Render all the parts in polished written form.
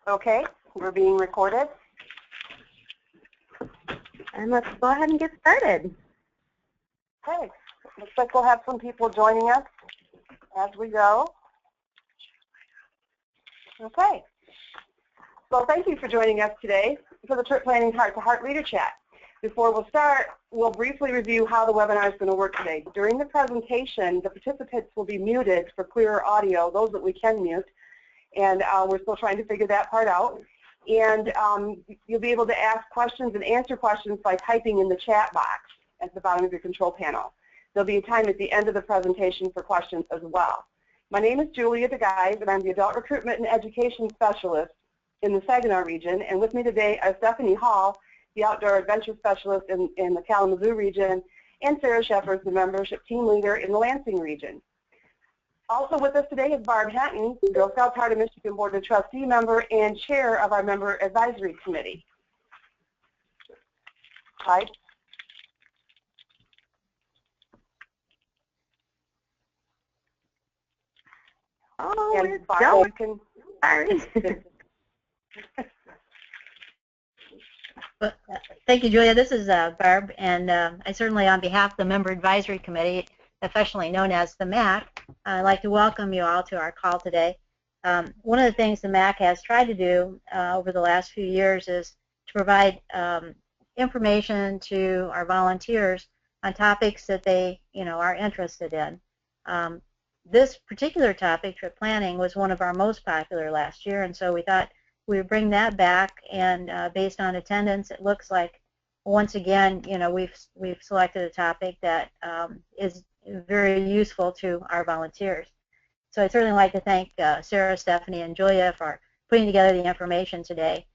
Okay, we're being recorded. And let's go ahead and get started. Okay, looks like we'll have some people joining us as we go. Okay, so thank you for joining us today for the Trip Planning Heart-to-Heart Leader Chat. Before we'll start, we'll briefly review how the webinar is going to work today. During the presentation, the participants will be muted for clearer audio, those that we can mute, and we're still trying to figure that part out. And you'll be able to ask questions and answer questions by typing in the chat box at the bottom of your control panel. There'll be a time at the end of the presentation for questions as well. My name is Julia DeGuise, and I'm the Adult Recruitment and Education Specialist in the Saginaw region. And with me today are Stephanie Hall, the Outdoor Adventure Specialist in the Kalamazoo region, and Sarah Shepard, the Membership Team Leader in the Lansing region. Also with us today is Barb Henton, Girl Scouts Heart of Michigan Board of Trustee member and Chair of our Member Advisory Committee. Hi. Oh, And it's Barb, you going. can. Sorry. Thank you, Julia. This is Barb, and I certainly, on behalf of the Member Advisory Committee, affectionately known as the MAC, I'd like to welcome you all to our call today. One of the things the MAC has tried to do over the last few years is to provide information to our volunteers on topics that they, are interested in. This particular topic, trip planning, was one of our most popular last year, and so we thought we would bring that back, and based on attendance, it looks like once again, we've selected a topic that is very useful to our volunteers. So I'd certainly like to thank Sarah, Stephanie, and Julia for putting together the information today.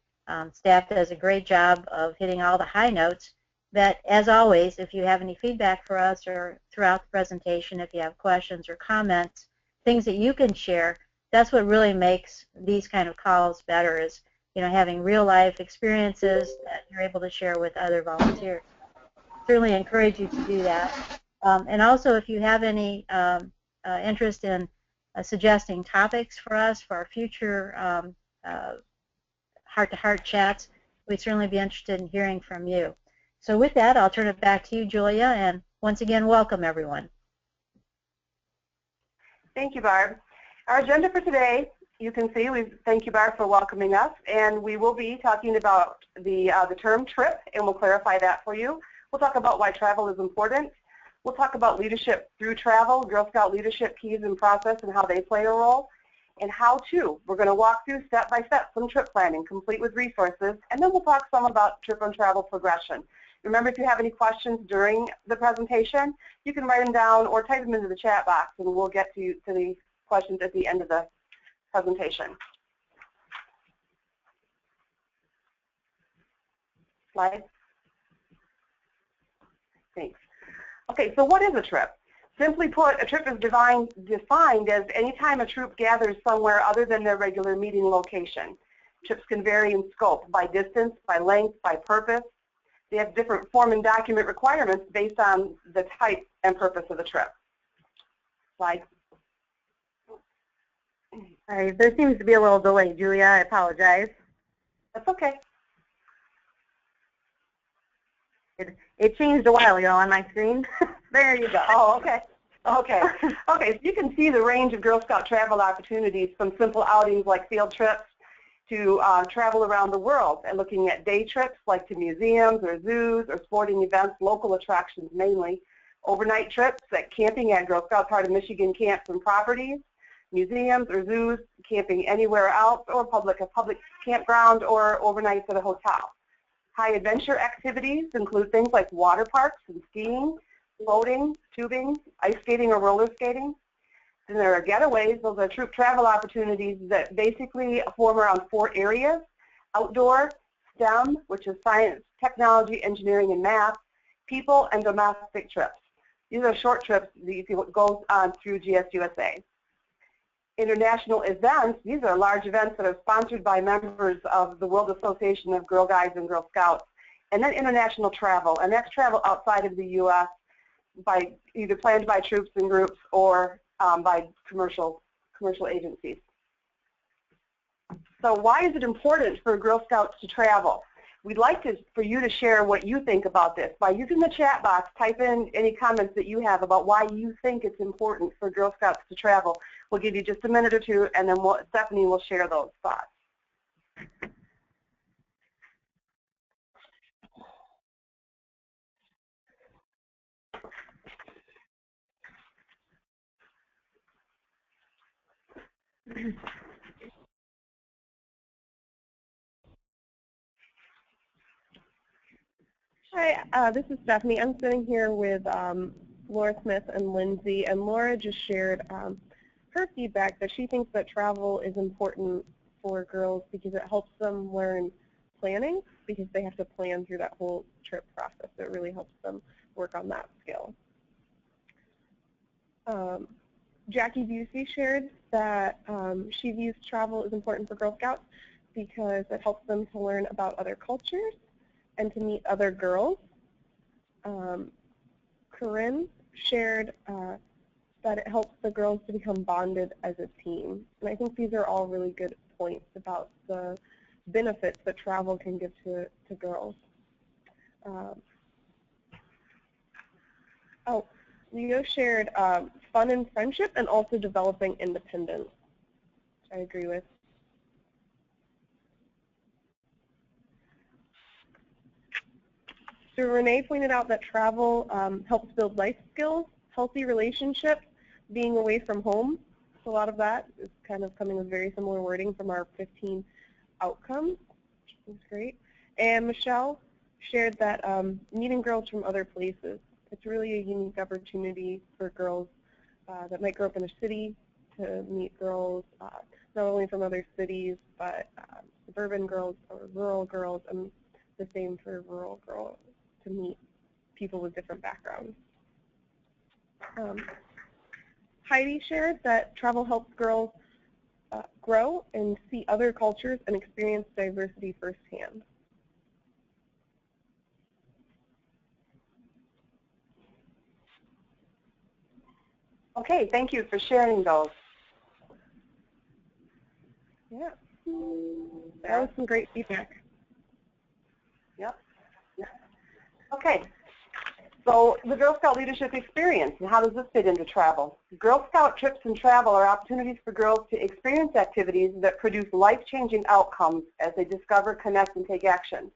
Staff does a great job of hitting all the high notes. That, as always, if you have any feedback for us or throughout the presentation, if you have questions or comments, things that you can share, that's what really makes these kind of calls better, is having real life experiences that you're able to share with other volunteers. Certainly encourage you to do that. And also, if you have any interest in suggesting topics for us for our future heart-to-heart chats, we'd certainly be interested in hearing from you. So with that, I'll turn it back to you, Julia, and once again, welcome everyone. Thank you, Barb. Our agenda for today, you can see, thank you, Barb, for welcoming us, and we will be talking about the term trip, and we'll clarify that for you. We'll talk about why travel is important. We'll talk about leadership through travel, Girl Scout leadership keys and process and how they play a role, and how to. We're going to walk through step by step some trip planning, complete with resources, and then we'll talk some about trip and travel progression. Remember, if you have any questions during the presentation, you can write them down or type them into the chat box, and we'll get to the questions at the end of the presentation. Slide. Thanks. Okay, so what is a trip? Simply put, a trip is defined as any time a troop gathers somewhere other than their regular meeting location. Trips can vary in scope by distance, by length, by purpose. They have different form and document requirements based on the type and purpose of the trip. Slide. Sorry, there seems to be a little delay, Julia. I apologize. That's okay. It changed a while ago on my screen. There you go. Oh, okay. Okay. Okay, so you can see the range of Girl Scout travel opportunities, from simple outings like field trips to travel around the world, and looking at day trips like to museums or zoos or sporting events, local attractions mainly, overnight trips like camping at Girl Scouts Heart of Michigan camps and properties, museums or zoos, camping anywhere else, or a public campground, or overnights at a hotel. High adventure activities include things like water parks and skiing, boating, tubing, ice skating or roller skating. Then there are getaways. Those are troop travel opportunities that basically form around 4 areas: outdoor, STEM, which is science, technology, engineering, and math, people, and domestic trips. These are short trips that go on through GSUSA. International events, these are large events that are sponsored by members of the World Association of Girl Guides and Girl Scouts. And then international travel, and that's travel outside of the U.S. by either planned by troops and groups or by commercial agencies. So why is it important for Girl Scouts to travel? We'd like for you to share what you think about this. By using the chat box, type in any comments that you have about why you think it's important for Girl Scouts to travel. We'll give you just a minute or two, and then Stephanie will share those thoughts. Hi, this is Stephanie. I'm sitting here with Laura Smith and Lindsay, and Laura just shared her feedback that she thinks that travel is important for girls because it helps them learn planning, because they have to plan through that whole trip process. It really helps them work on that skill. Jackie Busey shared that she views travel as important for Girl Scouts because it helps them to learn about other cultures and to meet other girls. Corinne shared that it helps the girls to become bonded as a team. And I think these are all really good points about the benefits that travel can give to girls. Leo shared fun and friendship and also developing independence, which I agree with. So Renee pointed out that travel helps build life skills, healthy relationships, being away from home. So a lot of that is kind of coming with very similar wording from our 15 outcomes, which is great. And Michelle shared that meeting girls from other places. It's really a unique opportunity for girls that might grow up in a city to meet girls not only from other cities, but suburban girls or rural girls, and the same for rural girls, to meet people with different backgrounds. Heidi shared that travel helps girls grow and see other cultures and experience diversity firsthand. Okay, thank you for sharing those. Yeah, that was some great feedback. Yep. Okay, so the Girl Scout leadership experience, and how does this fit into travel? Girl Scout trips and travel are opportunities for girls to experience activities that produce life-changing outcomes as they discover, connect, and take action.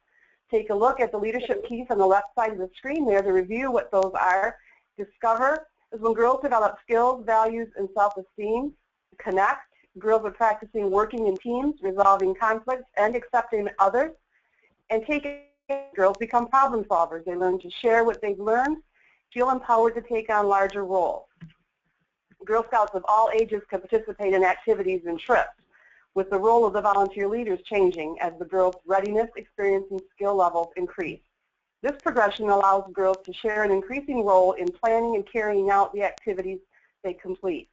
Take a look at the leadership keys on the left side of the screen there to review what those are. Discover is when girls develop skills, values, and self-esteem. Connect, girls are practicing working in teams, resolving conflicts, and accepting others. And take girls become problem solvers. They learn to share what they've learned, feel empowered to take on larger roles. Girl Scouts of all ages can participate in activities and trips, with the role of the volunteer leaders changing as the girls' readiness, experience, and skill levels increase. This progression allows girls to share an increasing role in planning and carrying out the activities they complete.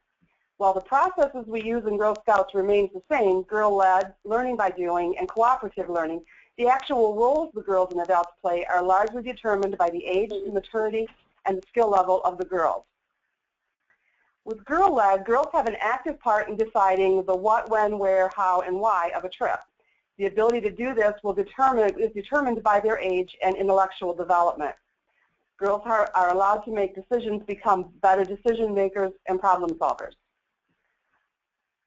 While the processes we use in Girl Scouts remains the same, girl-led, learning by doing, and cooperative learning, the actual roles the girls and adults play are largely determined by the age, the maturity, and the skill level of the girls. With girl-led, girls have an active part in deciding the what, when, where, how, and why of a trip. The ability to do this is determined by their age and intellectual development. Girls are allowed to make decisions, become better decision makers and problem solvers.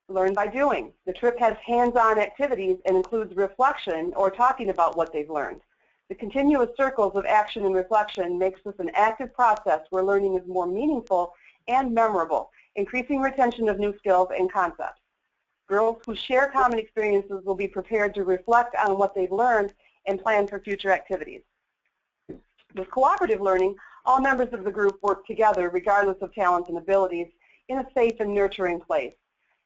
Learn by doing. The trip has hands-on activities and includes reflection or talking about what they've learned. The continuous circles of action and reflection makes this an active process where learning is more meaningful and memorable, increasing retention of new skills and concepts. Girls who share common experiences will be prepared to reflect on what they've learned and plan for future activities. With cooperative learning, all members of the group work together regardless of talents and abilities in a safe and nurturing place.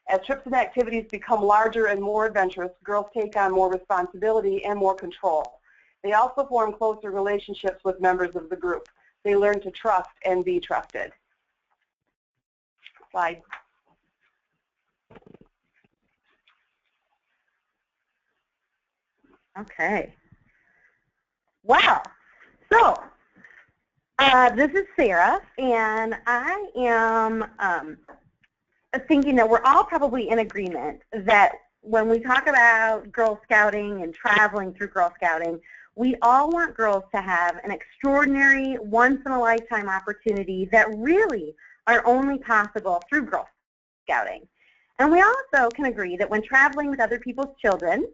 As trips and activities become larger and more adventurous, girls take on more responsibility and more control. They also form closer relationships with members of the group. They learn to trust and be trusted. Slide. Okay. Wow. So, this is Sarah, and I am thinking that we're all probably in agreement that when we talk about Girl Scouting and traveling through Girl Scouting, we all want girls to have an extraordinary, once-in-a-lifetime opportunity that really are only possible through Girl Scouting. And we also can agree that when traveling with other people's children,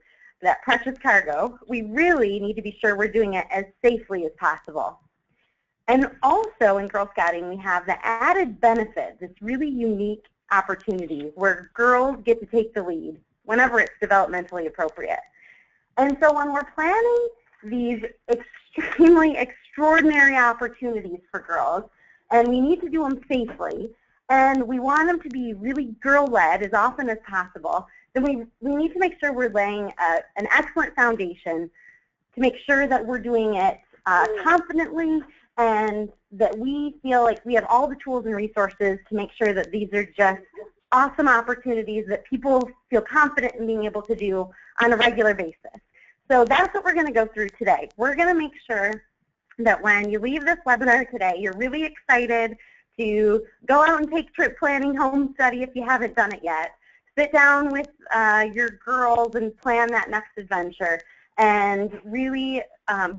that precious cargo, we really need to be sure we're doing it as safely as possible. And also in Girl Scouting, we have the added benefit, this really unique opportunity where girls get to take the lead whenever it's developmentally appropriate. And so when we're planning these extremely extraordinary opportunities for girls, and we need to do them safely, and we want them to be really girl-led as often as possible, then we need to make sure we're laying an excellent foundation to make sure that we're doing it confidently and that we feel like we have all the tools and resources to make sure that these are just awesome opportunities that people feel confident in being able to do on a regular basis. So that's what we're going to go through today. We're going to make sure that when you leave this webinar today, you're really excited to go out and take trip planning home study if you haven't done it yet. Sit down with your girls and plan that next adventure and really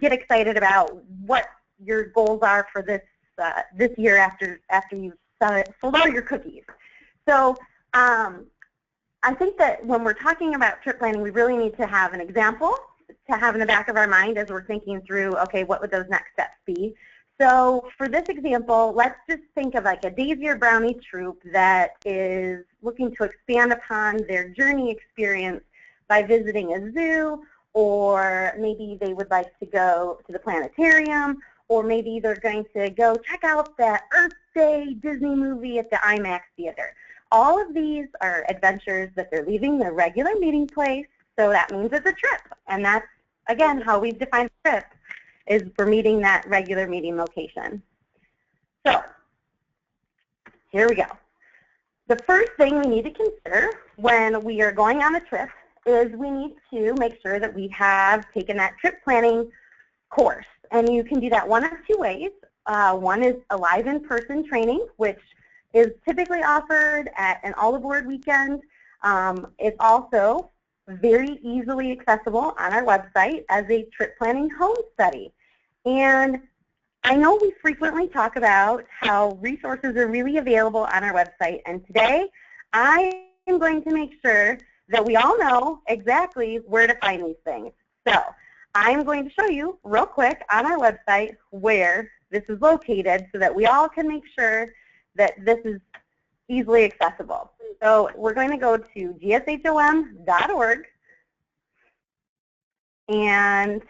get excited about what your goals are for this this year after you've sold all your cookies. So I think that when we're talking about trip planning, we really need to have an example to have in the back of our mind as we're thinking through, okay, what would those next steps be? So for this example, let's just think of like a Daisy or Brownie troop that is looking to expand upon their journey experience by visiting a zoo, or maybe they would like to go to the planetarium, or maybe they're going to go check out that Earth Day Disney movie at the IMAX theater. All of these are adventures that they're leaving their regular meeting place, so that means it's a trip. And that's, again, how we've defined a trip, is we're meeting that regular meeting location. So here we go. The first thing we need to consider when we are going on a trip is we need to make sure that we have taken that trip planning course. And you can do that one of two ways. One is a live in-person training, which is typically offered at an all-aboard weekend. It's also very easily accessible on our website as a trip planning home study. And I know we frequently talk about how resources are really available on our website, and today I am going to make sure that we all know exactly where to find these things. So I'm going to show you real quick on our website where this is located so that we all can make sure that this is easily accessible. So we're going to go to gshom.org, and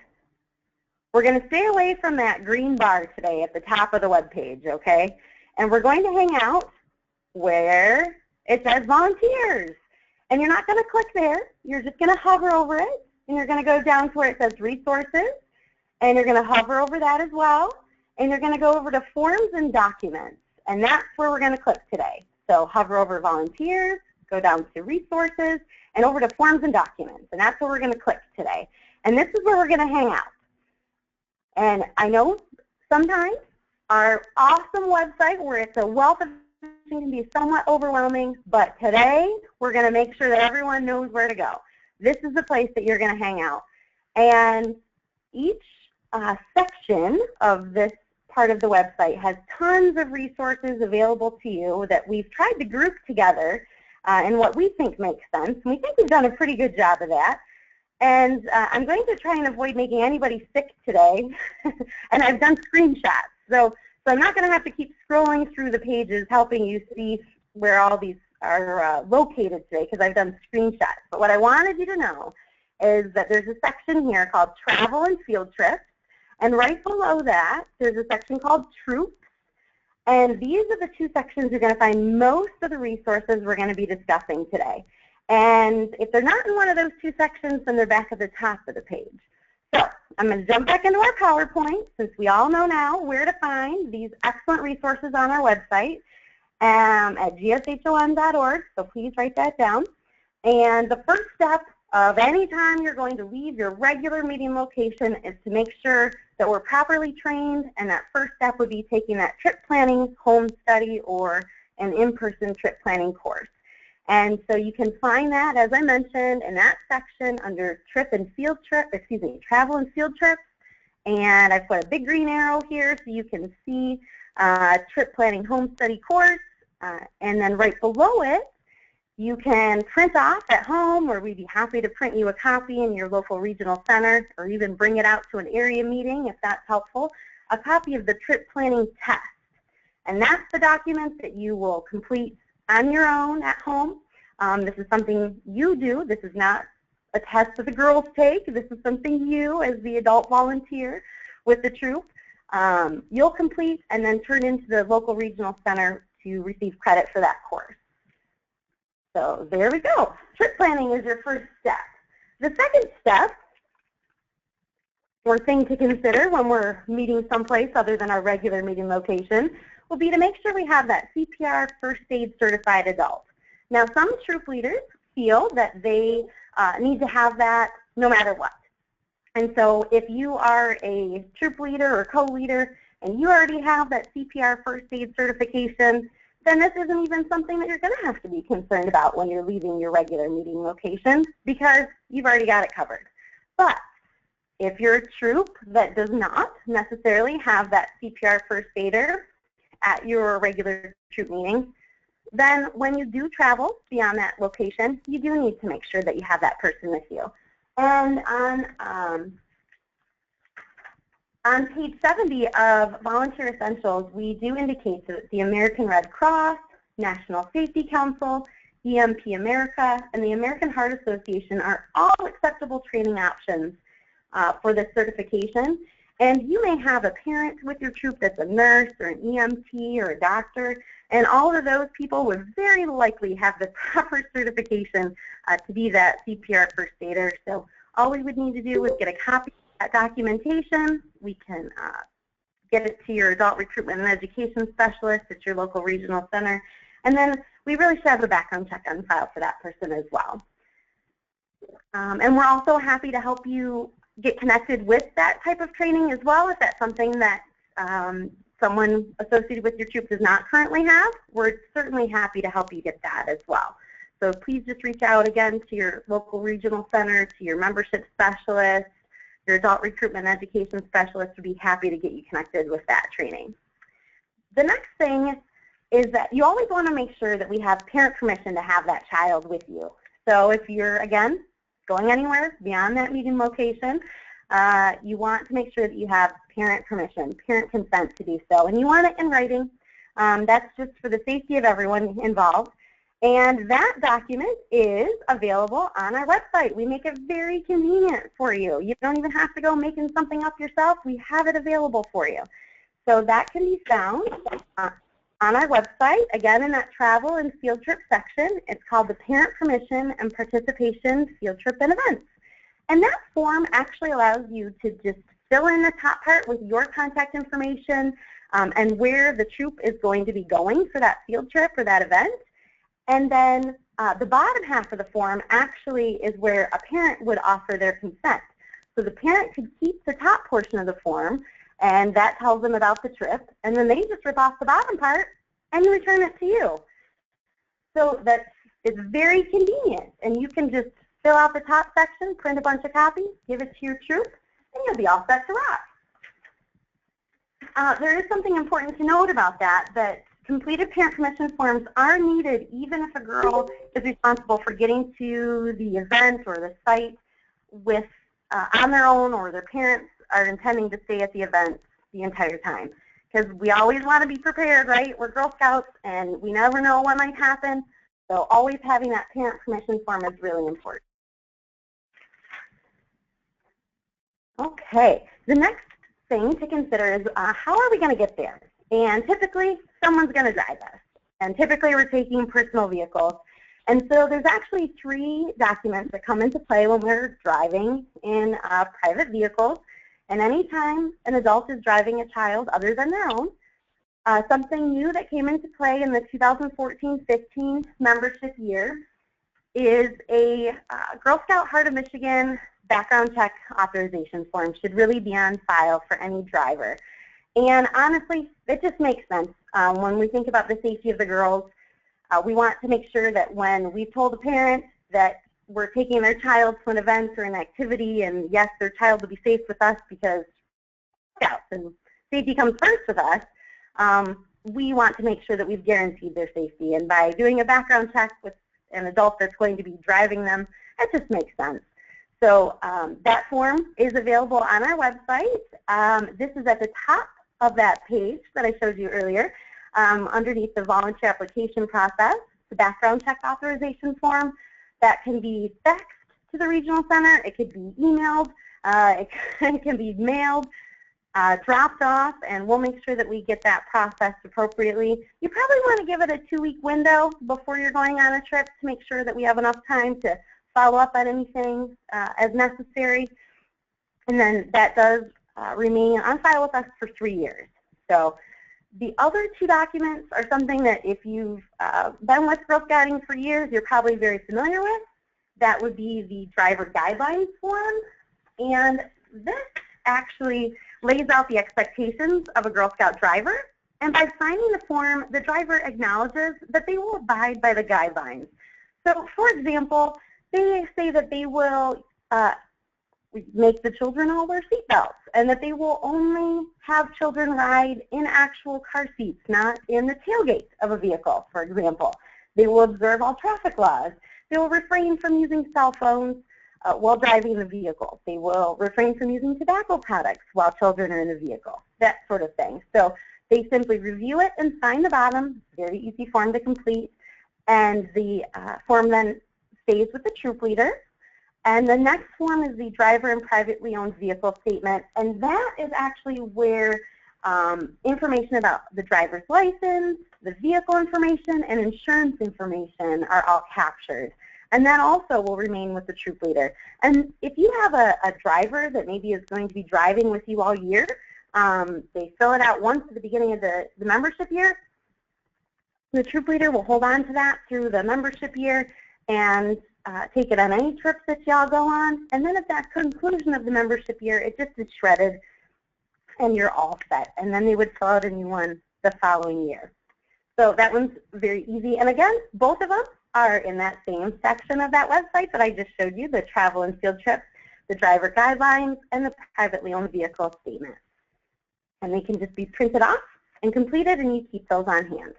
we're going to stay away from that green bar today at the top of the web page, okay? And we're going to hang out where it says volunteers. And you're not going to click there. You're just going to hover over it, and you're going to go down to where it says resources, and you're going to hover over that as well, and you're going to go over to forms and documents, and that's where we're going to click today. So hover over volunteers, go down to resources, and over to forms and documents, and that's where we're going to click today. And this is where we're going to hang out. And I know sometimes our awesome website where it's a wealth of information can be somewhat overwhelming, but today we're going to make sure that everyone knows where to go. This is the place that you're going to hang out. And each section of this part of the website has tons of resources available to you that we've tried to group together in what we think makes sense. And we think we've done a pretty good job of that. And I'm going to try and avoid making anybody sick today. And I've done screenshots. So I'm not going to have to keep scrolling through the pages helping you see where all these are located today, because I've done screenshots. But what I wanted you to know is that there's a section here called Travel and Field Trips. And right below that, there's a section called Troops. And these are the two sections you're going to find most of the resources we're going to be discussing today. And if they're not in one of those two sections, then they're back at the top of the page. So I'm going to jump back into our PowerPoint, since we all know now where to find these excellent resources on our website at gshom.org, so please write that down. And the first step of any time you're going to leave your regular meeting location is to make sure that we're properly trained, and that first step would be taking that trip planning home study or an in-person trip planning course. And so you can find that, as I mentioned, in that section under travel and field trips. And I've put a big green arrow here so you can see trip planning home study course. And then right below it, you can print off at home, or we'd be happy to print you a copy in your local regional center, or even bring it out to an area meeting if that's helpful, a copy of the trip planning test. And that's the document that you will complete on your own at home. This is something you do. This is not a test that the girls take. This is something you, as the adult volunteer with the troop, you'll complete and then turn into the local regional center to receive credit for that course. So there we go. Trip planning is your first step. The second step, or thing to consider when we're meeting someplace other than our regular meeting location, will be to make sure we have that CPR first aid certified adult. Now, some troop leaders feel that they need to have that no matter what. And so if you are a troop leader or co-leader and you already have that CPR first aid certification, then this isn't even something that you're going to have to be concerned about when you're leaving your regular meeting location, because you've already got it covered. But if you're a troop that does not necessarily have that CPR first aider at your regular troop meeting, then when you do travel beyond that location, you do need to make sure that you have that person with you. And on page 70 of Volunteer Essentials, we do indicate that the American Red Cross, National Safety Council, EMP America, and the American Heart Association are all acceptable training options for this certification. And you may have a parent with your troop that's a nurse or an EMT or a doctor, and all of those people would very likely have the proper certification to be that CPR first aider. So all we would need to do is get a copy of that documentation. We can get it to your adult recruitment and education specialist at your local regional center, and then we really should have a background check on file for that person as well. And we're also happy to help you get connected with that type of training as well. If that's something that someone associated with your troop does not currently have, we're certainly happy to help you get that as well. So please just reach out again to your local regional center, to your membership specialist, your adult recruitment and education specialist would be happy to get you connected with that training. The next thing is that you always want to make sure that we have parent permission to have that child with you. So if you're, again, going anywhere beyond that meeting location, you want to make sure that you have parent permission, parent consent to do so, and you want it in writing. That's just for the safety of everyone involved. And that document is available on our website. We make it very convenient for you. You don't even have to go making something up yourself. We have it available for you. So that can be found on our website, again, in that travel and field trip section. It's called the Parent Permission and Participation Field Trip and Events. And that form actually allows you to just fill in the top part with your contact information and where the troop is going to be going for that field trip or that event. And then the bottom half of the form actually is where a parent would offer their consent. So the parent could keep the top portion of the form, and that tells them about the trip, and then they just rip off the bottom part and return it to you. So it's very convenient, and you can just fill out the top section, print a bunch of copies, give it to your troop, and you'll be all set to rock. There is something important to note about that completed parent permission forms are needed even if a girl is responsible for getting to the event or the site with on their own, or their parents are intending to stay at the event the entire time. Because we always want to be prepared, right? We're Girl Scouts and we never know what might happen. So always having that parent permission form is really important. Okay, the next thing to consider is how are we going to get there? And typically, someone's going to drive us. And typically, we're taking personal vehicles. And so there's actually 3 documents that come into play when we're driving in private vehicles. And anytime an adult is driving a child other than their own, something new that came into play in the 2014-15 membership year is a Girl Scout Heart of Michigan background check authorization form. Should really be on file for any driver. And honestly, it just makes sense when we think about the safety of the girls. We want to make sure that when we've told a parent that we're taking their child to an event or an activity, and yes, their child will be safe with us because scouts and safety comes first with us, we want to make sure that we've guaranteed their safety. And by doing a background check with an adult that's going to be driving them, that just makes sense. So that form is available on our website. This is at the top of that page that I showed you earlier, underneath the volunteer application process, the background check authorization form. That can be faxed to the regional center. It could be emailed. It can be mailed, dropped off, and we'll make sure that we get that processed appropriately. You probably want to give it a 2-week window before you're going on a trip to make sure that we have enough time to follow up on anything as necessary. And then that does remain on file with us for 3 years. So the other 2 documents are something that if you've been with Girl Scouting for years, you're probably very familiar with. That would be the driver guidelines form. And this actually lays out the expectations of a Girl Scout driver. And by signing the form, the driver acknowledges that they will abide by the guidelines. So for example, they say that they will make the children all wear seatbelts, and that they will only have children ride in actual car seats, not in the tailgate of a vehicle, for example. They will observe all traffic laws. They will refrain from using cell phones while driving the vehicle. They will refrain from using tobacco products while children are in the vehicle, that sort of thing. So they simply review it and sign the bottom. Very easy form to complete. And the form then stays with the troop leader. And the next form is the driver and privately owned vehicle statement, and that is actually where information about the driver's license, the vehicle information, and insurance information are all captured. And that also will remain with the troop leader. And if you have a driver that maybe is going to be driving with you all year, they fill it out once at the beginning of the membership year. The troop leader will hold on to that through the membership year and take it on any trips that y'all go on. And then at that conclusion of the membership year, it just is shredded and you're all set. And then they would fill out a new one the following year. So that one's very easy. And again, both of them are in that same section of that website that I just showed you, the travel and field trips, the driver guidelines, and the privately owned vehicle statement. And they can just be printed off and completed, and you keep those on hand.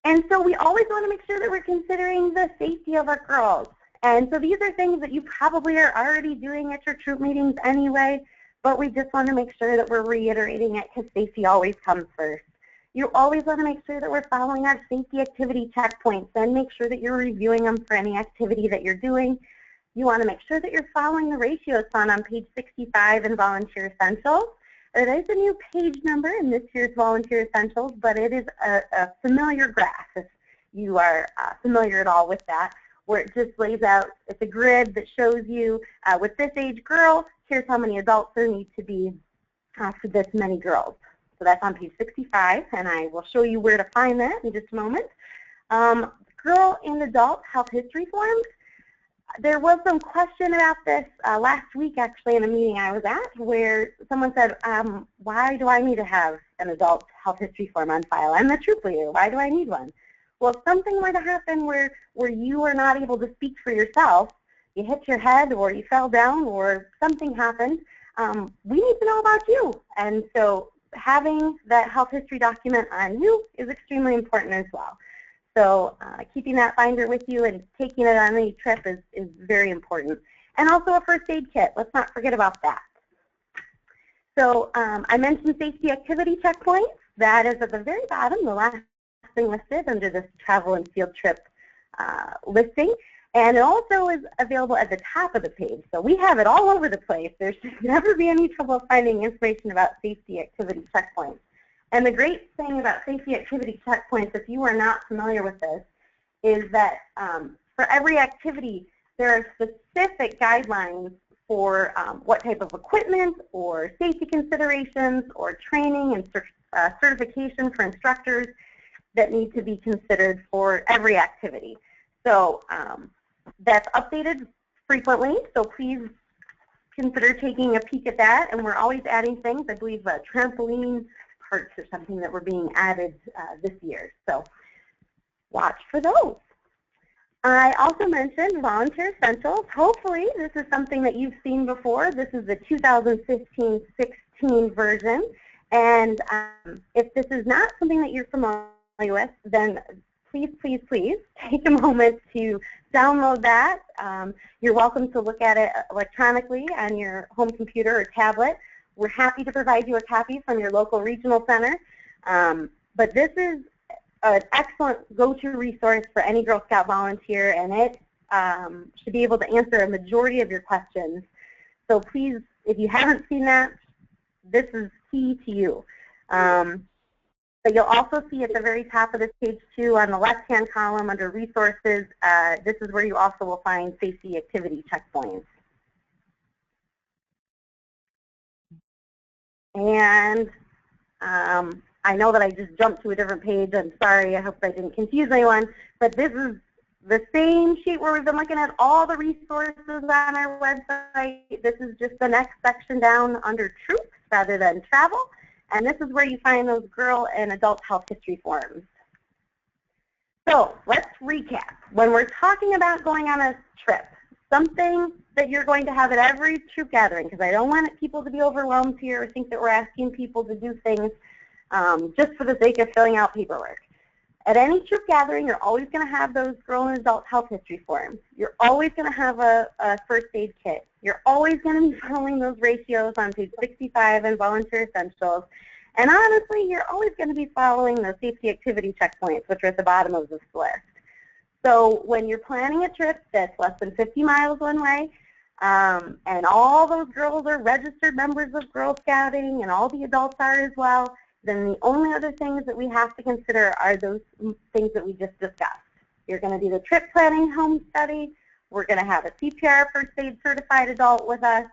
And so we always want to make sure that we're considering the safety of our girls. And so these are things that you probably are already doing at your troop meetings anyway, but we just want to make sure that we're reiterating it because safety always comes first. You always want to make sure that we're following our safety activity checkpoints and make sure that you're reviewing them for any activity that you're doing. You want to make sure that you're following the ratios found on page 65 in Volunteer Essentials. It is a new page number in this year's Volunteer Essentials, but it is a familiar graph if you are familiar at all with that, where it just lays out, it's a grid that shows you with this age girl, here's how many adults there need to be for this many girls. So that's on page 65, and I will show you where to find that in just a moment. Girl and adult health history forms. There was some question about this last week, actually, in a meeting I was at, where someone said, why do I need to have an adult health history form on file? I'm the troop leader. Why do I need one? Well, if something were to happen where you are not able to speak for yourself, you hit your head or you fell down or something happened, we need to know about you. And so having that health history document on you is extremely important as well. So keeping that binder with you and taking it on any trip is very important. And also a first aid kit. Let's not forget about that. So I mentioned safety activity checkpoints. That is at the very bottom, the last thing listed under this travel and field trip listing. And it also is available at the top of the page. So we have it all over the place. There should never be any trouble finding information about safety activity checkpoints. And the great thing about safety activity checkpoints, if you are not familiar with this, is that for every activity, there are specific guidelines for what type of equipment or safety considerations or training and certification for instructors that need to be considered for every activity. So that's updated frequently, so please consider taking a peek at that. And we're always adding things. I believe trampoline parts or something that were being added this year. So watch for those. I also mentioned volunteer essentials. Hopefully this is something that you've seen before. This is the 2015-16 version. And if this is not something that you're familiar with, then please, please, please take a moment to download that. You're welcome to look at it electronically on your home computer or tablet. We're happy to provide you a copy from your local regional center. But this is an excellent go-to resource for any Girl Scout volunteer, and it should be able to answer a majority of your questions. So please, if you haven't seen that, this is key to you. But you'll also see at the very top of this page too, on the left-hand column under resources, this is where you also will find safety activity checkpoints. And I know that I just jumped to a different page. I'm sorry. I hope I didn't confuse anyone. But this is the same sheet where we've been looking at all the resources on our website. This is just the next section down under troops rather than travel. And this is where you find those girl and adult health history forms. So let's recap. When we're talking about going on a trip, something that you're going to have at every troop gathering, because I don't want people to be overwhelmed here or think that we're asking people to do things just for the sake of filling out paperwork. At any troop gathering, you're always going to have those girl and adult health history forms. You're always going to have a first aid kit. You're always going to be following those ratios on page 65 in volunteer essentials. And honestly, you're always going to be following the safety activity checkpoints, which are at the bottom of this list. So when you're planning a trip that's less than 50 miles one way, and all those girls are registered members of Girl Scouting and all the adults are as well, then the only other things that we have to consider are those things that we just discussed. You're going to do the trip planning home study. We're going to have a CPR first aid certified adult with us.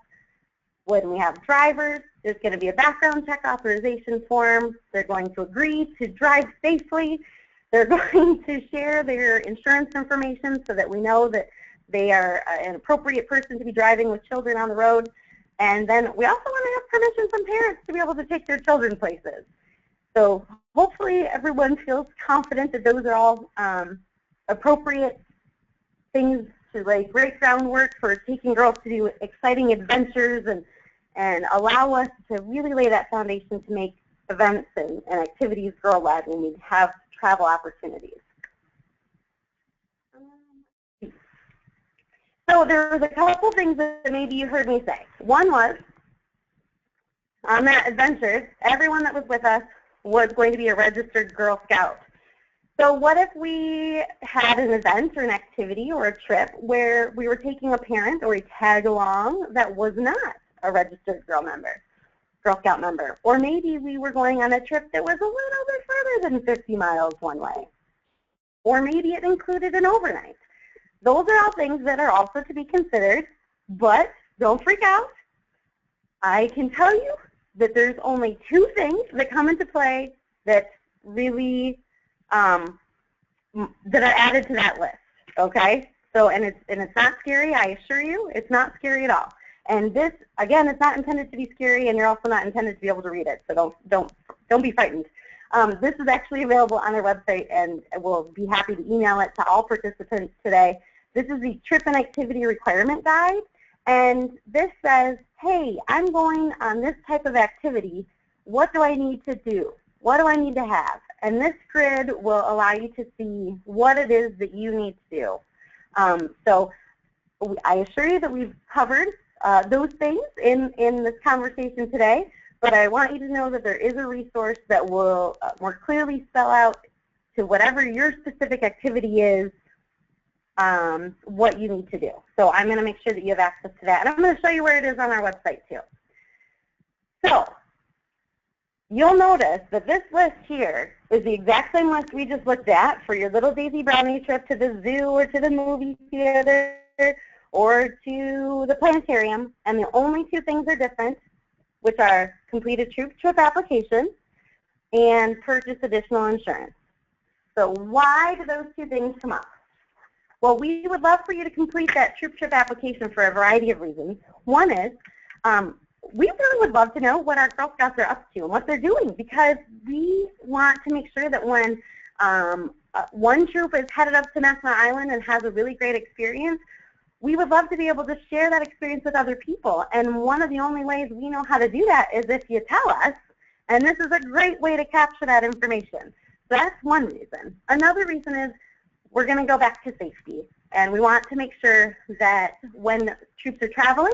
When we have drivers, there's going to be a background check authorization form. They're going to agree to drive safely. They're going to share their insurance information so that we know that they are an appropriate person to be driving with children on the road. And then we also want to have permission from parents to be able to take their children places. So hopefully everyone feels confident that those are all appropriate things to lay great groundwork for taking girls to do exciting adventures and allow us to really lay that foundation to make events and activities girl-led when we have travel opportunities. So there was a couple things that maybe you heard me say. One was, on that adventure, everyone that was with us was going to be a registered Girl Scout. So what if we had an event or an activity or a trip where we were taking a parent or a tag along that was not a registered Girl Scout member? Or maybe we were going on a trip that was a little bit further than 50 miles one way. Or maybe it included an overnight. Those are all things that are also to be considered, but don't freak out. I can tell you that there's only two things that come into play that really that are added to that list. Okay? So and it's not scary. I assure you, it's not scary at all. And this, again, it's not intended to be scary, and you're also not intended to be able to read it. So don't be frightened. This is actually available on our website, and we'll be happy to email it to all participants today. This is the Trip and Activity Requirement Guide, and this says, hey, I'm going on this type of activity. What do I need to do? What do I need to have? And this grid will allow you to see what it is that you need to do. So I assure you that we've covered those things in this conversation today, but I want you to know that there is a resource that will more clearly spell out to whatever your specific activity is what you need to do. So I'm going to make sure that you have access to that. And I'm going to show you where it is on our website too. So you'll notice that this list here is the exact same list we just looked at for your little Daisy Brownie trip to the zoo or to the movie theater or to the planetarium. And the only two things are different, which are complete a troop trip application and purchase additional insurance. So why do those two things come up? Well, we would love for you to complete that troop trip application for a variety of reasons. One is we really would love to know what our Girl Scouts are up to and what they're doing, because we want to make sure that when one troop is headed up to Mackinac Island and has a really great experience, we would love to be able to share that experience with other people. And one of the only ways we know how to do that is if you tell us. And this is a great way to capture that information. So that's one reason. Another reason is we're going to go back to safety. And we want to make sure that when troops are traveling,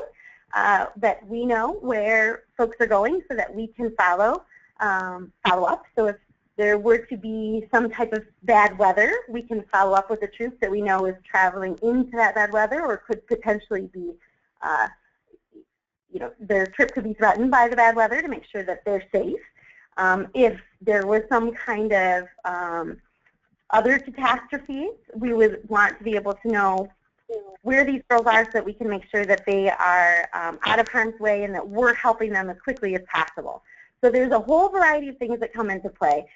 that we know where folks are going so that we can follow up. So if there were to be some type of bad weather, we can follow up with a troop that we know is traveling into that bad weather or could potentially be, their trip could be threatened by the bad weather to make sure that they're safe. If there was some kind of other catastrophes, we would want to be able to know where these girls are so that we can make sure that they are out of harm's way and that we're helping them as quickly as possible. So there's a whole variety of things that come into play.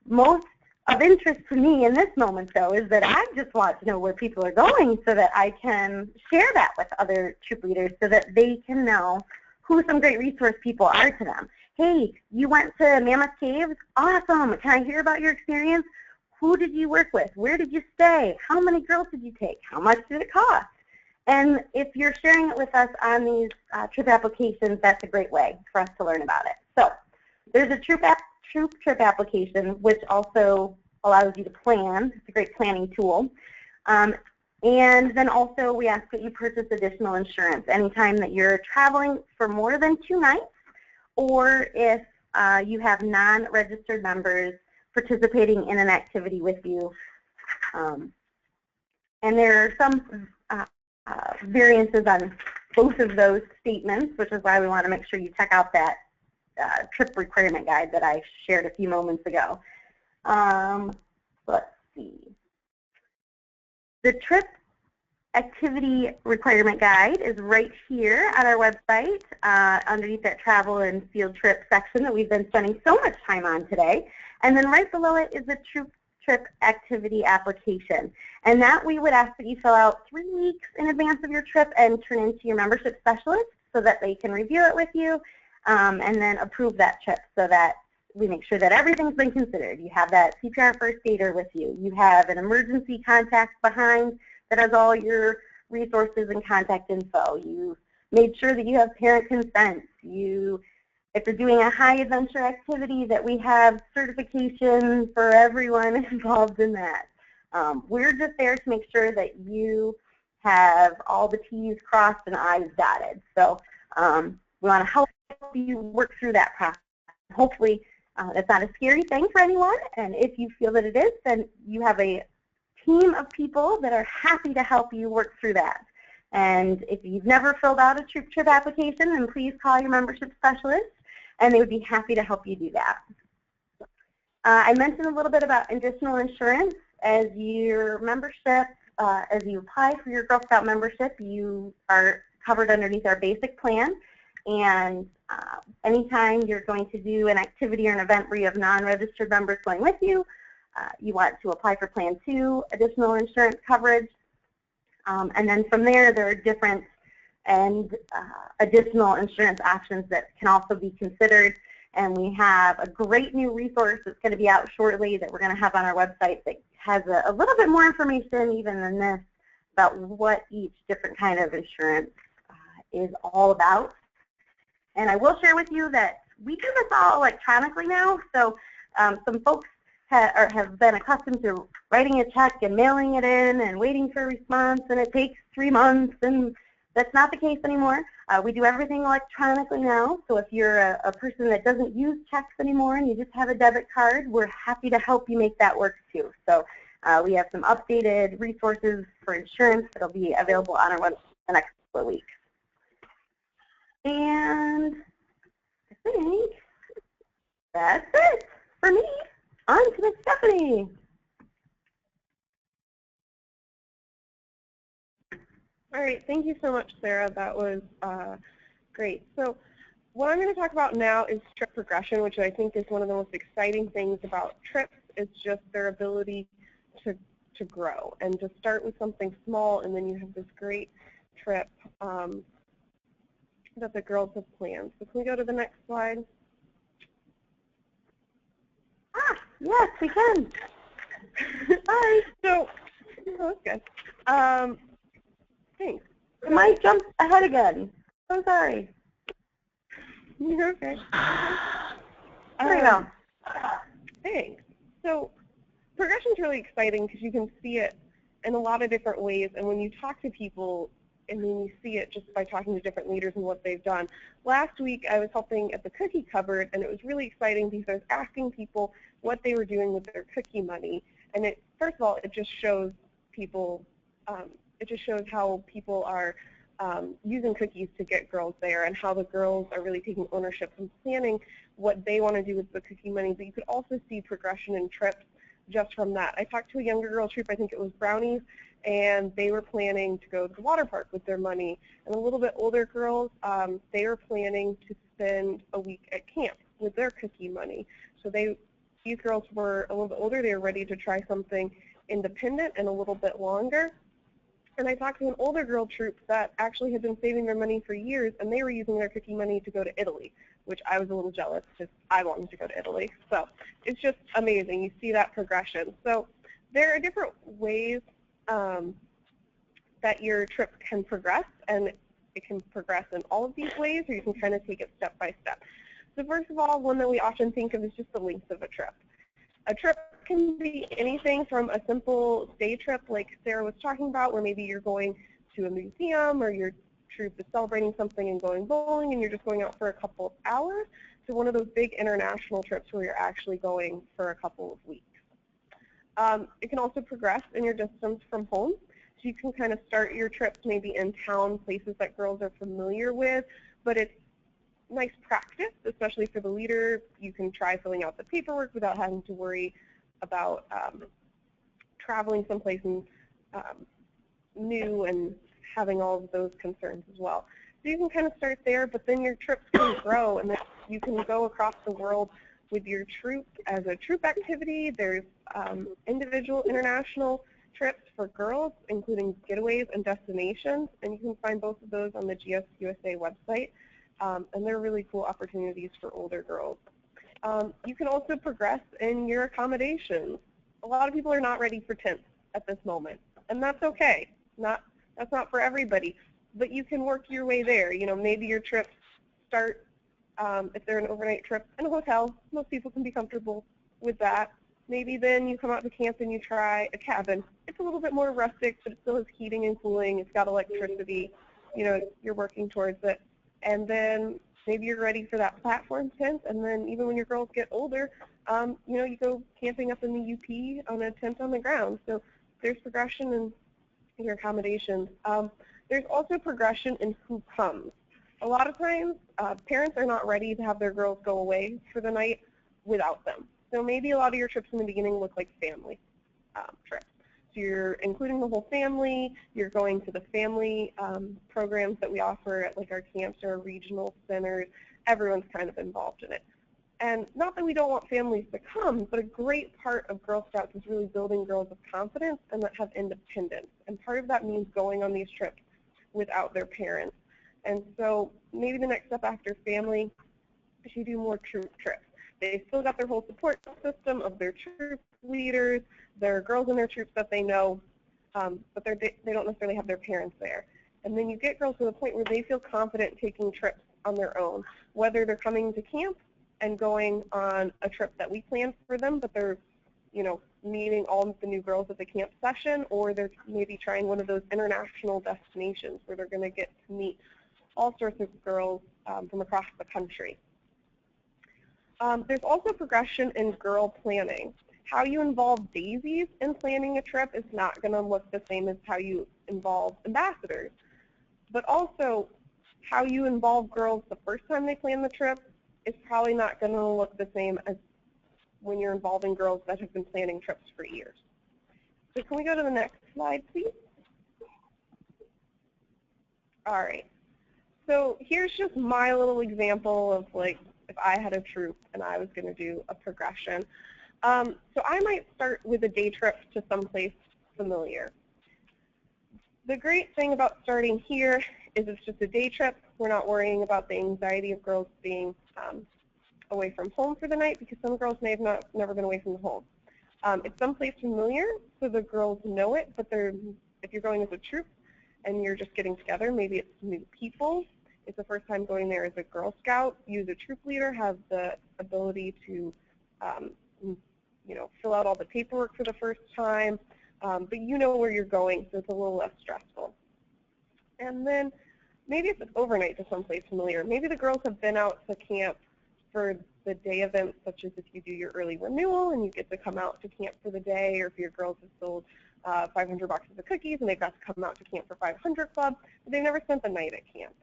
Most of interest to me in this moment, though, is that I just want to know where people are going so that I can share that with other troop leaders so that they can know who some great resource people are to them. Hey, you went to Mammoth Caves? Awesome. Can I hear about your experience? Who did you work with? Where did you stay? How many girls did you take? How much did it cost? And if you're sharing it with us on these trip applications, that's a great way for us to learn about it. So there's a troop trip application, which also allows you to plan. It's a great planning tool. And then also we ask that you purchase additional insurance anytime that you're traveling for more than 2 nights, or if you have non-registered members participating in an activity with you. And there are some variances on both of those statements, which is why we want to make sure you check out that trip requirement guide that I shared a few moments ago. Let's see. The trip activity requirement guide is right here on our website underneath that travel and field trip section that we've been spending so much time on today. And then right below it is the trip activity application. And that we would ask that you fill out 3 weeks in advance of your trip and turn into your membership specialist so that they can review it with you and then approve that trip so that we make sure that everything's been considered. You have that CPR first aider with you. You have an emergency contact behind that has all your resources and contact info. You made sure that you have parent consent. If you're doing a high adventure activity, that we have certification for everyone involved in that. We're just there to make sure that you have all the T's crossed and I's dotted. So we want to help you work through that process. Hopefully it's not a scary thing for anyone, and if you feel that it is, then you have a team of people that are happy to help you work through that. And if you've never filled out a troop trip application, then please call your membership specialist, and they would be happy to help you do that. I mentioned a little bit about additional insurance. As your membership, as you apply for your Girl Scout membership, you are covered underneath our basic plan. And anytime you're going to do an activity or an event where you have non-registered members going with you, you want to apply for Plan 2, additional insurance coverage. And then from there are different and additional insurance options that can also be considered. And we have a great new resource that's going to be out shortly that we're going to have on our website that has a little bit more information even than this about what each different kind of insurance is all about. And I will share with you that we do this all electronically now. So some folks have been accustomed to writing a check and mailing it in and waiting for a response, and it takes 3 months, and that's not the case anymore. We do everything electronically now, so if you're a person that doesn't use checks anymore and you just have a debit card, we're happy to help you make that work too. So we have some updated resources for insurance that will be available on our website the next couple of weeks. And I think that's it for me. On to Miss Stephanie. All right, thank you so much, Sarah. That was great. So what I'm going to talk about now is trip progression, which I think is one of the most exciting things about trips. It's just their ability to grow and to start with something small, and then you have this great trip that the girls have planned. So can we go to the next slide? Yes, we can. Hi. So, oh, that's good. Thanks. Mike jumped ahead again. So sorry. You're okay. There we go. Thanks. So progression is really exciting because you can see it in a lot of different ways, and when you talk to people, and then you see it just by talking to different leaders and what they've done. Last week I was helping at the cookie cupboard, and it was really exciting because I was asking people what they were doing with their cookie money. And it, first of all, it just shows people, it just shows how people are using cookies to get girls there, and how the girls are really taking ownership and planning what they want to do with the cookie money. But you could also see progression in trips just from that. I talked to a younger girl troop, I think it was Brownies, and they were planning to go to the water park with their money. And a little bit older girls, they were planning to spend a week at camp with their cookie money. So these girls were a little bit older. They were ready to try something independent and a little bit longer. And I talked to an older girl troop that actually had been saving their money for years, and they were using their cookie money to go to Italy, which I was a little jealous because I wanted to go to Italy. So it's just amazing. You see that progression. So there are different ways that your trip can progress, and it can progress in all of these ways, or you can kind of take it step by step. So first of all, one that we often think of is just the length of a trip. A trip can be anything from a simple day trip like Sarah was talking about, where maybe you're going to a museum, or your troop is celebrating something and going bowling, and you're just going out for a couple of hours, to one of those big international trips where you're actually going for a couple of weeks. It can also progress in your distance from home. So you can kind of start your trips maybe in town, places that girls are familiar with, but it's nice practice, especially for the leader. You can try filling out the paperwork without having to worry about traveling someplace new and having all of those concerns as well. So you can kind of start there, but then your trips can grow, and then you can go across the world with your troop as a troop activity. There's individual international trips for girls, including getaways and destinations, and you can find both of those on the GSUSA website, and they're really cool opportunities for older girls. You can also progress in your accommodations. A lot of people are not ready for tents at this moment, and that's okay. That's not for everybody, but you can work your way there. You know, maybe your trips start, if they're an overnight trip, in a hotel. Most people can be comfortable with that. Maybe then you come out to camp and you try a cabin. It's a little bit more rustic, but it still has heating and cooling. It's got electricity. You know, you're working towards it. And then maybe you're ready for that platform tent. And then even when your girls get older, you know, you go camping up in the UP on a tent on the ground. So there's progression in your accommodations. There's also progression in who comes. A lot of times, parents are not ready to have their girls go away for the night without them. So maybe a lot of your trips in the beginning look like family trips. So you're including the whole family. You're going to the family programs that we offer at like our camps or our regional centers. Everyone's kind of involved in it. And not that we don't want families to come, but a great part of Girl Scouts is really building girls of confidence and that have independence. And part of that means going on these trips without their parents. And so maybe the next step after family is you do more troop trips. They still got their whole support system of their troop leaders, their girls in their troops that they know, but they don't necessarily have their parents there. And then you get girls to the point where they feel confident taking trips on their own, whether they're coming to camp and going on a trip that we planned for them, but they're, you know, meeting all of the new girls at the camp session, or they're maybe trying one of those international destinations where they're going to get to meet all sorts of girls from across the country. There's also progression in girl planning. How you involve daisies in planning a trip is not going to look the same as how you involve ambassadors. But also, how you involve girls the first time they plan the trip is probably not going to look the same as when you're involving girls that have been planning trips for years. So can we go to the next slide, please? All right. So here's just my little example of like if I had a troop and I was going to do a progression. So I might start with a day trip to someplace familiar. The great thing about starting here is it's just a day trip. We're not worrying about the anxiety of girls being away from home for the night, because some girls may have never been away from the home. It's someplace familiar, so the girls know it, but if you're going as a troop and you're just getting together, maybe it's new people. It's the first time going there as a Girl Scout. You as a troop leader have the ability to fill out all the paperwork for the first time, but you know where you're going, so it's a little less stressful. And then maybe it's overnight to someplace familiar. Maybe the girls have been out to camp for the day events, such as if you do your early renewal and you get to come out to camp for the day, or if your girls have sold 500 boxes of cookies and they've got to come out to camp for 500 Club, but they've never spent the night at camp.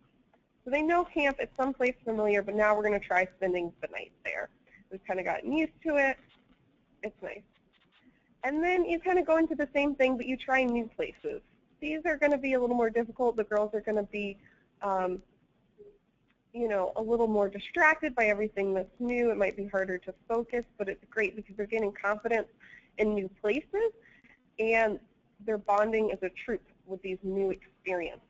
So they know camp is someplace familiar, but now we're going to try spending the night there. We've kind of gotten used to it. It's nice. And then you kind of go into the same thing, but you try new places. These are going to be a little more difficult. The girls are going to be, a little more distracted by everything that's new. It might be harder to focus, but it's great because they're gaining confidence in new places, and they're bonding as a troop with these new experiences.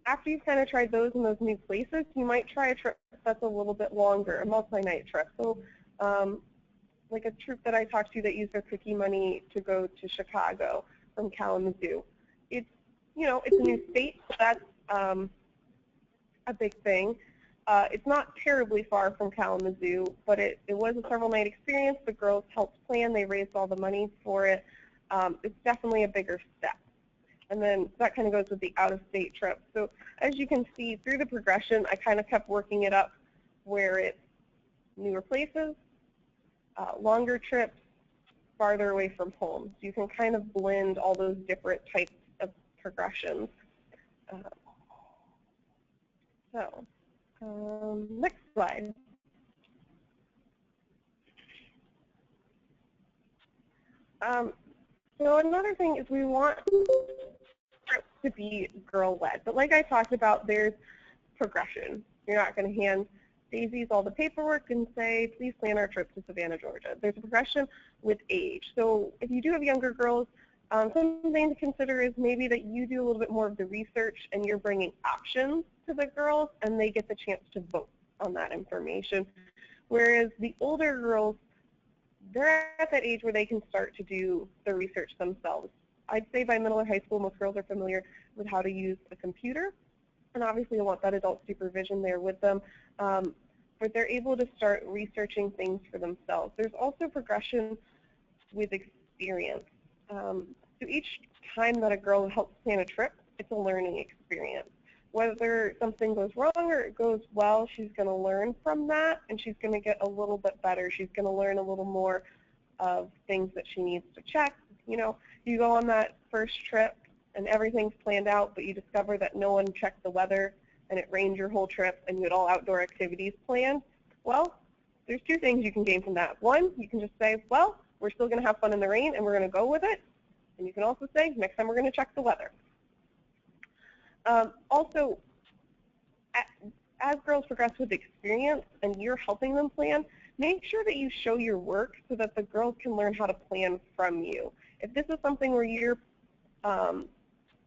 After you've kind of tried those in those new places, you might try a trip that's a little bit longer, a multi-night trip. So like a troop that I talked to that used their cookie money to go to Chicago from Kalamazoo. It's, it's a new state, so that's a big thing. It's not terribly far from Kalamazoo, but it was a several-night experience. The girls helped plan. They raised all the money for it. It's definitely a bigger step. And then that kind of goes with the out-of-state trip. So as you can see through the progression, I kind of kept working it up where it's newer places, longer trips, farther away from home. So you can kind of blend all those different types of progressions. Next slide. So another thing is we want to be girl-led. But like I talked about, there's progression. You're not going to hand daisies all the paperwork and say, please plan our trip to Savannah, Georgia. There's a progression with age. So if you do have younger girls, something to consider is maybe that you do a little bit more of the research and you're bringing options to the girls and they get the chance to vote on that information. Whereas the older girls, they're at that age where they can start to do the research themselves. I'd say by middle or high school, most girls are familiar with how to use a computer. And obviously you want that adult supervision there with them. But they're able to start researching things for themselves. There's also progression with experience. So each time that a girl helps plan a trip, it's a learning experience. Whether something goes wrong or it goes well, she's going to learn from that, and she's going to get a little bit better. She's going to learn a little more of things that she needs to check. You go on that first trip and everything's planned out, but you discover that no one checked the weather and it rained your whole trip and you had all outdoor activities planned. Well, there's two things you can gain from that. One, you can just say, well, we're still going to have fun in the rain and we're going to go with it. And you can also say, next time we're going to check the weather. Also, as girls progress with experience and you're helping them plan, make sure that you show your work so that the girls can learn how to plan from you. If this is something where you're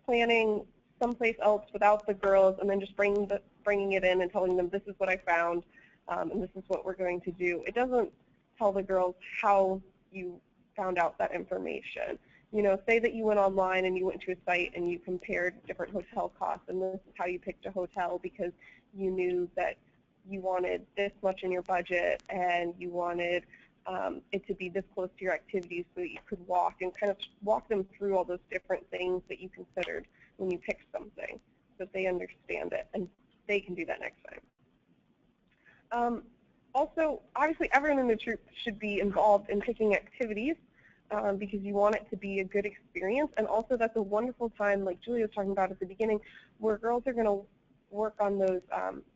planning someplace else without the girls and then just bringing it in and telling them this is what I found and this is what we're going to do, it doesn't tell the girls how you found out that information. Say that you went online and you went to a site and you compared different hotel costs, and this is how you picked a hotel because you knew that you wanted this much in your budget and you wanted it to be this close to your activities so that you could walk and kind of walk them through all those different things that you considered when you picked something so that they understand it and they can do that next time. Also, obviously everyone in the troop should be involved in picking activities because you want it to be a good experience, and also that's a wonderful time, like Julie was talking about at the beginning, where girls are going to work on those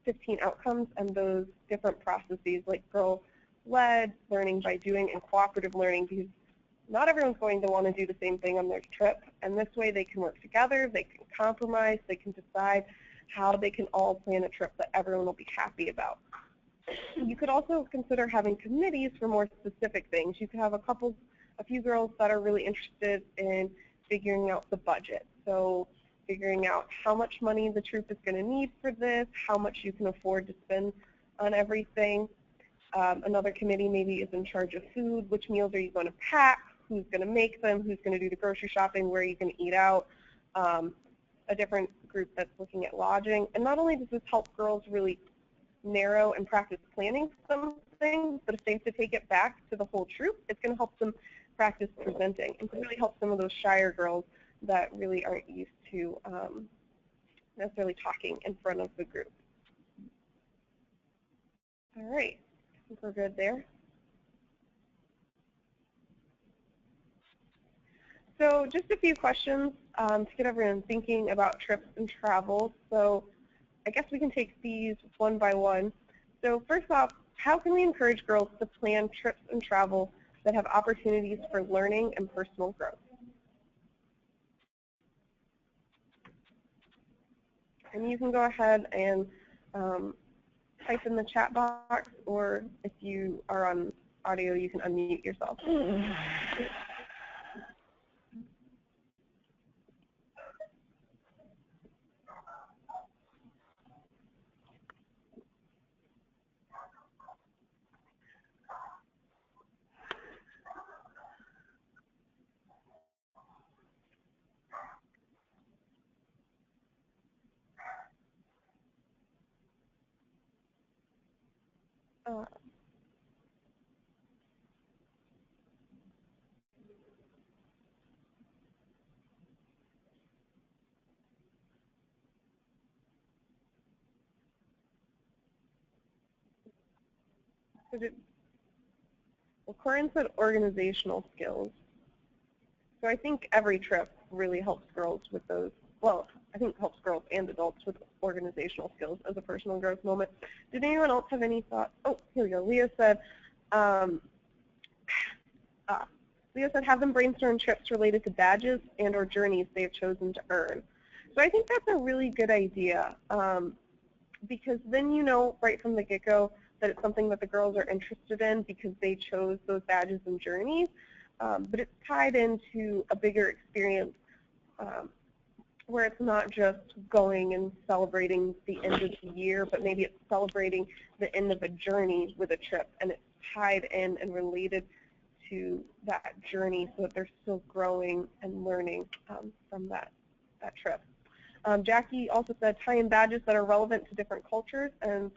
15 outcomes and those different processes like girl-led, learning by doing, and cooperative learning, because not everyone's going to want to do the same thing on their trip, and this way they can work together, they can compromise, they can decide how they can all plan a trip that everyone will be happy about. You could also consider having committees for more specific things. You could have a few girls that are really interested in figuring out the budget. So figuring out how much money the troop is going to need for this, how much you can afford to spend on everything. Another committee maybe is in charge of food. Which meals are you going to pack? Who's going to make them? Who's going to do the grocery shopping? Where are you going to eat out? A different group that's looking at lodging. And not only does this help girls really narrow and practice planning some things, but if they have to take it back to the whole troop, it's going to help them practice presenting and to really help some of those shyer girls that really aren't used to necessarily talking in front of the group. All right, I think we're good there. So just a few questions to get everyone thinking about trips and travel. So I guess we can take these one by one. So first off, how can we encourage girls to plan trips and travel that have opportunities for learning and personal growth? And you can go ahead and type in the chat box, or if you are on audio, you can unmute yourself. Well, Corinne said organizational skills. So I think every trip really helps girls with those. Well, I think it helps girls and adults with organizational skills as a personal growth moment. Did anyone else have any thoughts? Oh, here we go. Leah said, have them brainstorm trips related to badges and or journeys they've chosen to earn. So I think that's a really good idea because then you know right from the get-go that it's something that the girls are interested in because they chose those badges and journeys. But it's tied into a bigger experience where it's not just going and celebrating the end of the year, but maybe it's celebrating the end of a journey with a trip, and it's tied in and related to that journey so that they're still growing and learning from that trip. Jackie also said tie in badges that are relevant to different cultures and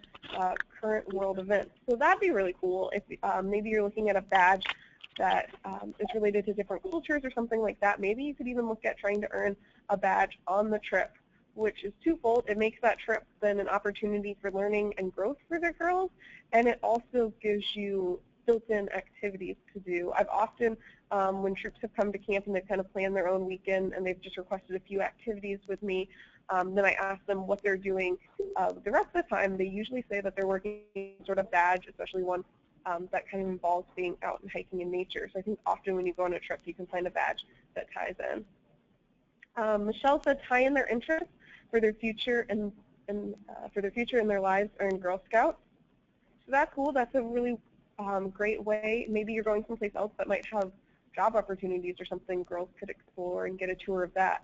current world events. So that'd be really cool if maybe you're looking at a badge that is related to different cultures or something like that. Maybe you could even look at trying to earn a badge on the trip, which is twofold. It makes that trip then an opportunity for learning and growth for the girls, and it also gives you built-in activities to do. I've often, when troops have come to camp and they've kind of planned their own weekend and they've just requested a few activities with me, then I ask them what they're doing the rest of the time. They usually say that they're working sort of badge, especially one that kind of involves being out and hiking in nature. So I think often when you go on a trip, you can find a badge that ties in. Michelle said tie in their interests for their future and for their future in their lives or in Girl Scouts. So that's cool. That's a really great way. Maybe you're going someplace else that might have job opportunities or something girls could explore and get a tour of that.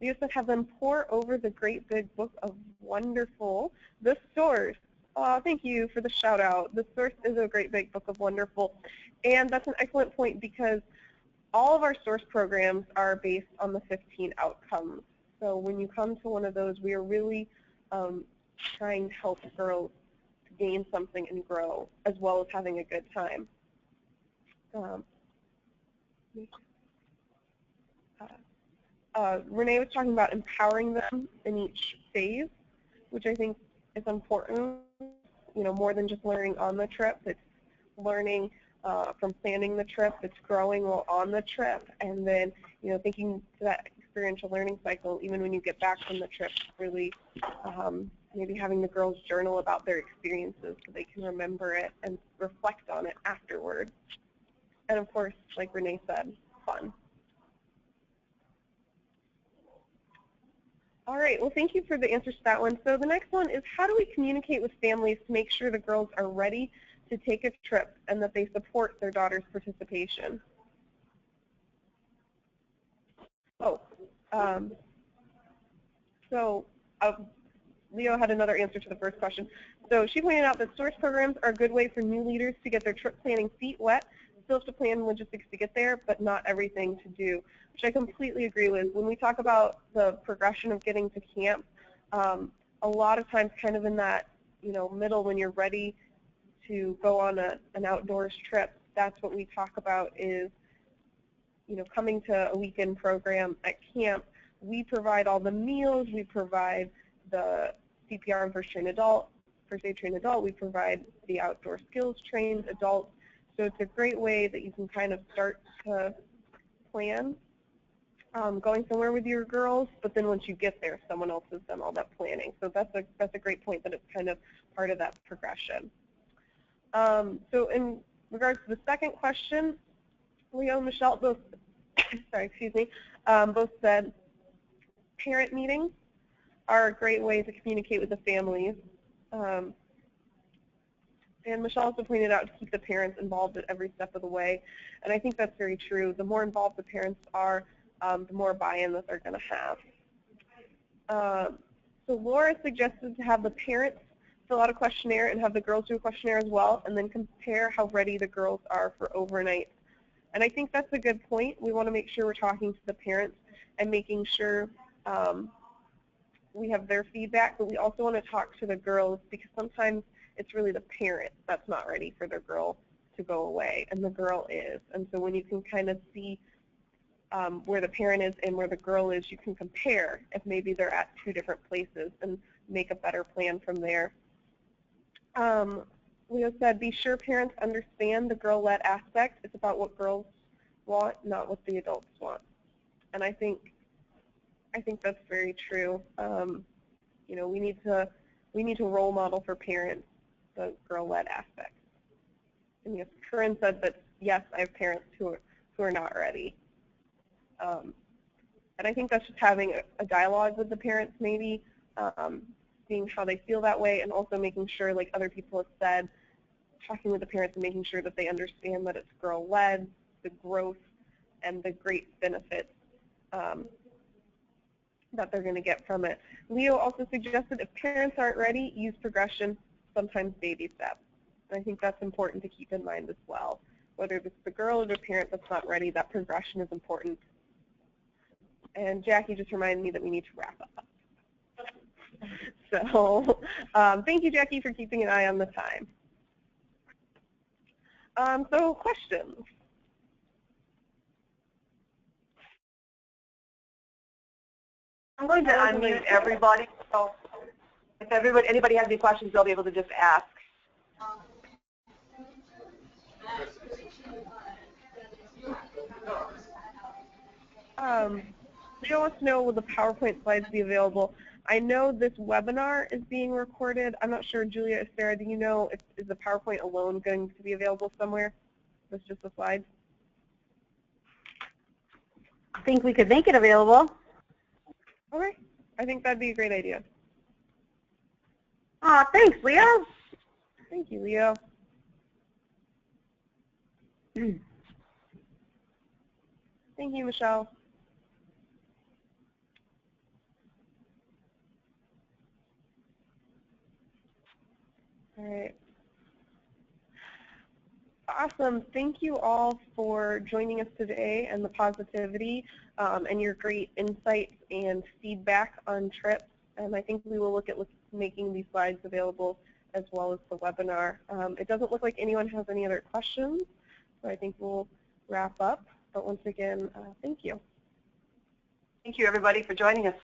We also have them pour over the great big book of Wonderful, the source. Oh, thank you for the shout out. The source is a great big book of Wonderful. And that's an excellent point because all of our source programs are based on the 15 outcomes. So when you come to one of those, we are really trying to help girls gain something and grow, as well as having a good time. Renee was talking about empowering them in each phase, which I think is important. You know, more than just learning on the trip, it's learning from planning the trip, it's growing while on the trip, and then, you know, thinking to that experiential learning cycle, even when you get back from the trip, really maybe having the girls journal about their experiences so they can remember it and reflect on it afterward. And of course, like Renee said, fun. All right, well, thank you for the answers to that one. So the next one is, how do we communicate with families to make sure the girls are ready to take a trip and that they support their daughter's participation? Leo had another answer to the first question. So she pointed out that source programs are a good way for new leaders to get their trip planning feet wet. Still have to plan logistics to get there, but not everything to do, which I completely agree with. When we talk about the progression of getting to camp, a lot of times kind of in that middle when you're ready to go on an outdoors trip, that's what we talk about is coming to a weekend program at camp. We provide all the meals, we provide the CPR and first aid trained adult, we provide the outdoor skills trained adults. So it's a great way that you can kind of start to plan going somewhere with your girls, but then once you get there, someone else has done all that planning. So that's a great point that it's kind of part of that progression. So in regards to the second question, Leo and Michelle both, both said parent meetings are a great way to communicate with the families. And Michelle also pointed out to keep the parents involved at every step of the way. And I think that's very true. The more involved the parents are, the more buy-in that they're going to have. So Laura suggested to have the parents fill out a questionnaire and have the girls do a questionnaire as well, and then compare how ready the girls are for overnight. And I think that's a good point. We want to make sure we're talking to the parents and making sure we have their feedback, but we also want to talk to the girls because sometimes it's really the parent that's not ready for their girl to go away, and the girl is. And so when you can kind of see where the parent is and where the girl is, you can compare if maybe they're at two different places and make a better plan from there. Leo said, be sure parents understand the girl-led aspect. It's about what girls want, not what the adults want. And I think that's very true. We need to role model for parents the girl-led aspect. And yes, Corinne said that yes, I have parents who are not ready. And I think that's just having a dialogue with the parents, maybe seeing how they feel that way, and also making sure, like other people have said, talking with the parents and making sure that they understand that it's girl-led, the growth, and the great benefits that they're going to get from it. Leo also suggested if parents aren't ready, use progression, sometimes baby steps. And I think that's important to keep in mind as well. Whether it's the girl or the parent that's not ready, that progression is important. And Jackie just reminded me that we need to wrap up. So thank you, Jackie, for keeping an eye on the time. So questions? I'm going to unmute everybody, so if anybody has any questions, they'll be able to just ask. Leo wants to know, will the PowerPoint slides be available? I know this webinar is being recorded. I'm not sure, Julia or Sarah, do you know is the PowerPoint alone going to be available somewhere? That's just the slides? I think we could make it available. Okay, I think that'd be a great idea. Oh, thanks, Leo. Thank you, Leo. Thank you, Michelle. All right. Awesome. Thank you all for joining us today and the positivity and your great insights and feedback on trips. And I think we will look at making these slides available as well as the webinar. It doesn't look like anyone has any other questions, so I think we'll wrap up. But once again, thank you. Thank you, everybody, for joining us.